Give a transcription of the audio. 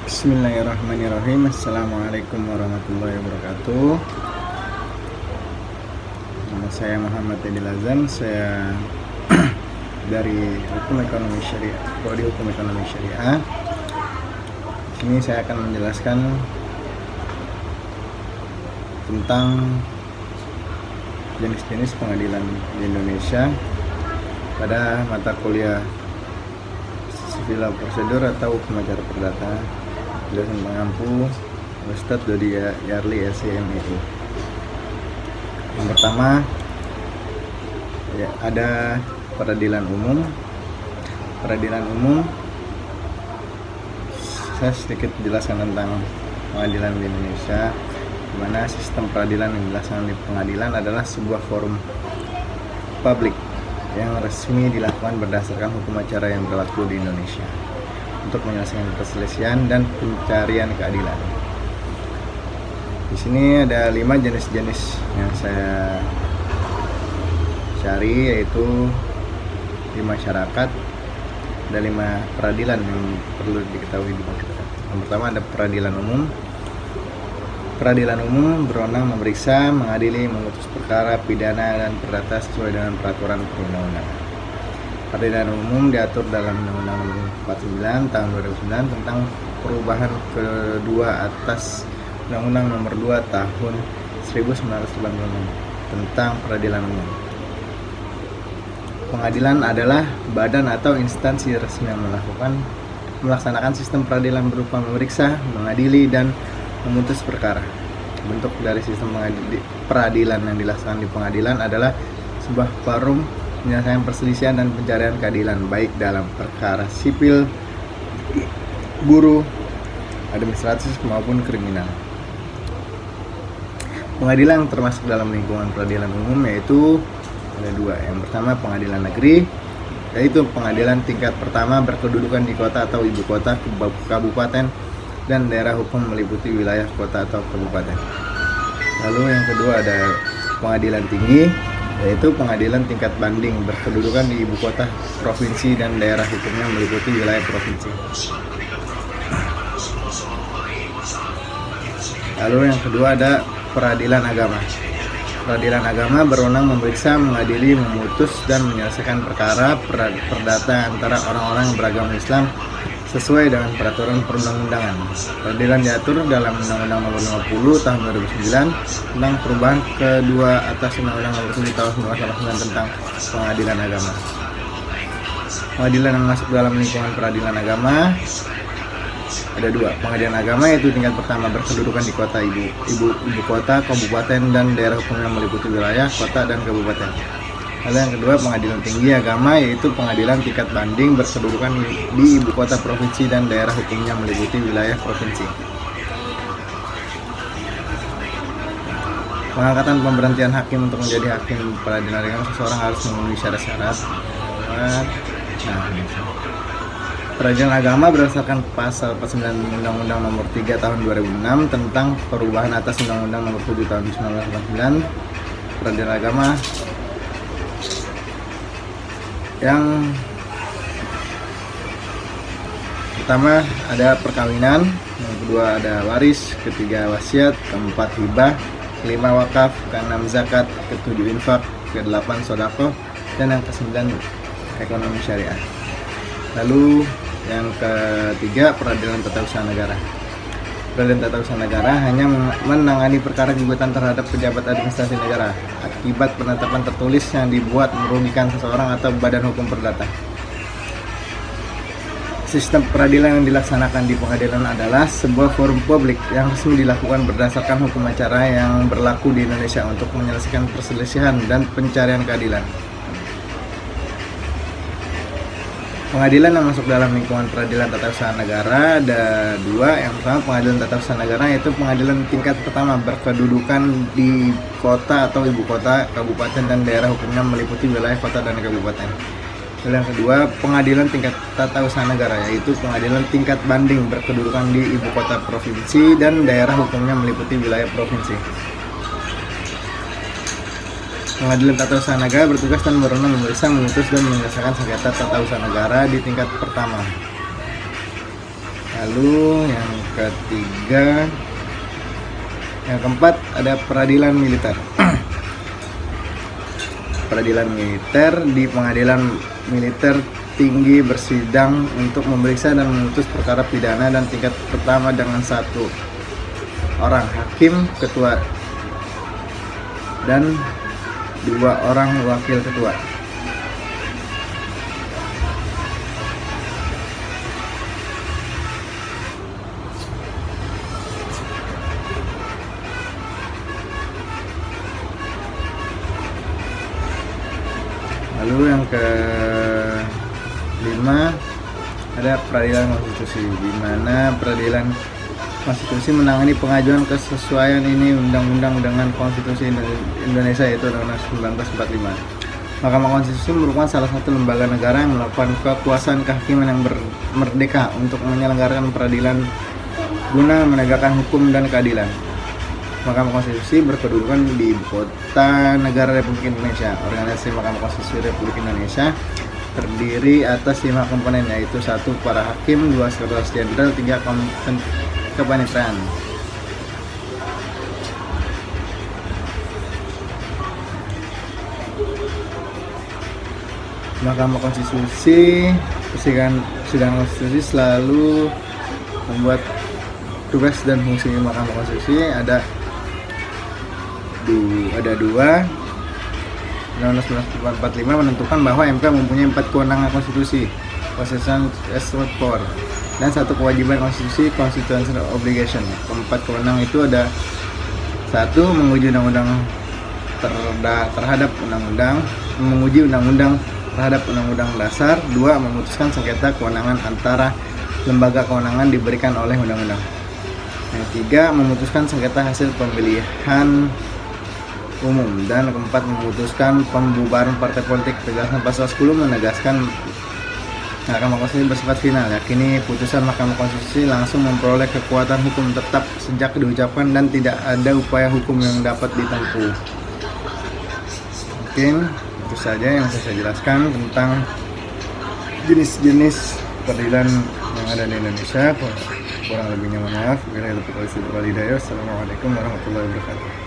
Bismillahirrahmanirrahim. Assalamualaikum warahmatullahi wabarakatuh. Nama saya Muhammad Edil Azan. Saya dari Hukum Ekonomi Syariah, Prodi Hukum Ekonomi Syariah. Di sini saya akan menjelaskan tentang jenis-jenis pengadilan di Indonesia pada mata kuliah Sivil Prosedur atau Hukum Acara Perdata. Penjelasan pengampu Ustadz Dodi Yarli SCMII. Yang pertama ya, ada peradilan umum. Peradilan umum, saya sedikit jelaskan tentang pengadilan di Indonesia, di mana sistem peradilan yang dilaksanakan di pengadilan adalah sebuah forum publik yang resmi dilakukan berdasarkan hukum acara yang berlaku di Indonesia untuk menyelesaikan perselisihan dan pencarian keadilan. Di sini ada 5 jenis-jenis yang saya cari, yaitu di masyarakat. Ada 5 peradilan yang perlu diketahui di masyarakat. Yang pertama ada peradilan umum. Peradilan umum berwenang memeriksa, mengadili, memutus perkara pidana dan perdata sesuai dengan peraturan perundang-undangan. Peradilan umum diatur dalam Undang-Undang Nomor 49 Tahun 2009 tentang perubahan kedua atas Undang-Undang Nomor 2 Tahun 1986 tentang peradilan umum. Pengadilan adalah badan atau instansi resmi yang melaksanakan sistem peradilan berupa memeriksa, mengadili, dan memutus perkara. Bentuk dari sistem peradilan yang dilaksanakan di pengadilan adalah sebuah forum menyelesaikan perselisihan dan pencarian keadilan, baik dalam perkara sipil, buruh, administratif maupun kriminal. Pengadilan termasuk dalam lingkungan peradilan umum yaitu ada 2. Yang pertama pengadilan negeri, yaitu pengadilan tingkat pertama berkedudukan di kota atau ibu kota, kabupaten, dan daerah hukum meliputi wilayah kota atau kabupaten. Lalu yang kedua ada pengadilan tinggi, yaitu pengadilan tingkat banding berkedudukan di ibu kota, provinsi, dan daerah hukumnya meliputi wilayah provinsi. Lalu yang kedua ada peradilan agama. Peradilan agama berwenang memeriksa, mengadili, memutus, dan menyelesaikan perkara perdata antara orang-orang yang beragama Islam sesuai dengan peraturan perundang-undangan. Peradilan diatur dalam Undang-Undang Nomor 50 Tahun 2009 tentang perubahan kedua atas Undang-Undang Nomor 7 Tahun 1989 tentang pengadilan agama. Pengadilan yang masuk dalam lingkungan peradilan agama ada 2. Pengadilan agama yaitu tingkat pertama berkedudukan di kota ibu kota, kabupaten, dan daerah hukumnya meliputi wilayah kota dan kabupaten. Lalu yang kedua pengadilan tinggi agama yaitu pengadilan tingkat banding berkedudukan di ibu kota provinsi dan daerah hukumnya meliputi wilayah provinsi. Pengangkatan pemberhentian hakim untuk menjadi hakim peradilan agama, seseorang harus memenuhi syarat-syarat. Peradilan agama berdasarkan pasal 49 Undang-Undang Nomor 3 Tahun 2006 tentang perubahan atas Undang-Undang Nomor 7 Tahun 1989. Peradilan agama yang pertama ada perkawinan, yang kedua ada waris, ketiga wasiat, keempat hibah, kelima wakaf, keenam zakat, ketujuh infak, kedelapan sedekah, dan yang kesembilan ekonomi syariah. Lalu yang ketiga peradilan tata usaha negara. Peradilan tata usaha negara hanya menangani perkara gugatan terhadap pejabat administrasi negara akibat penetapan tertulis yang dibuat merugikan seseorang atau badan hukum perdata. Sistem peradilan yang dilaksanakan di pengadilan adalah sebuah forum publik yang resmi dilakukan berdasarkan hukum acara yang berlaku di Indonesia untuk menyelesaikan perselisihan dan pencarian keadilan. Pengadilan yang masuk dalam lingkungan peradilan tata usaha negara ada 2. Yang pertama pengadilan tata usaha negara yaitu pengadilan tingkat pertama berkedudukan di kota atau ibu kota, kabupaten, dan daerah hukumnya meliputi wilayah kota dan kabupaten. Lalu yang kedua pengadilan tingkat tata usaha negara yaitu pengadilan tingkat banding berkedudukan di ibu kota provinsi dan daerah hukumnya meliputi wilayah provinsi. Pengadilan Tata Usaha Negara bertugas dan berwenang memeriksa, memutus, dan menyelesaikan sengketa tata usaha negara di tingkat pertama. Lalu yang ketiga, yang keempat ada peradilan militer. Peradilan militer di pengadilan militer tinggi bersidang untuk memeriksa dan memutus perkara pidana dan tingkat pertama dengan 1 orang hakim ketua dan 2 orang wakil ketua. Lalu yang kelima ada peradilan konstitusi, di mana peradilan konstitusi menangani pengajuan kesesuaian ini undang-undang dengan konstitusi Indonesia, yaitu Undang-Undang 1945. Mahkamah Konstitusi merupakan salah satu lembaga negara yang melakukan kekuasaan kehakiman yang merdeka untuk menyelenggarakan peradilan guna menegakkan hukum dan keadilan. Mahkamah Konstitusi berkedudukan di Ibu Kota Negara Republik Indonesia. Organisasi Mahkamah Konstitusi Republik Indonesia terdiri atas 5 komponen, yaitu 1 para hakim, 2 sekretaris jenderal, 3 kepanitraan. Mahkamah Konstitusi, persidangan konstitusi selalu membuat tugas dan fungsi Mahkamah Konstitusi ada 2. Undang-Undang 1945 menentukan bahwa MK mempunyai 4 kewenangan konstitusi, constitutional power, dan 1 kewajiban konstitusi, constitutional obligation. Keempat kewenangan itu ada 1. Menguji undang-undang terhadap undang-undang, menguji undang-undang terhadap undang-undang dasar. 2. Memutuskan sengketa kewenangan antara lembaga kewenangan diberikan oleh undang-undang. Yang 3. Memutuskan sengketa hasil pemilihan umum. Dan keempat, memutuskan pembubaran partai politik. Tegasan pasal 10 menegaskan Mahkamah Konstitusi bersifat final, yakini putusan Mahkamah Konstitusi langsung memperoleh kekuatan hukum tetap sejak diucapkan dan tidak ada upaya hukum yang dapat ditempuh. Mungkin itu saja yang saya jelaskan tentang jenis-jenis peradilan yang ada di Indonesia. Kurang lebihnya mohon maaf. Assalamualaikum warahmatullahi wabarakatuh.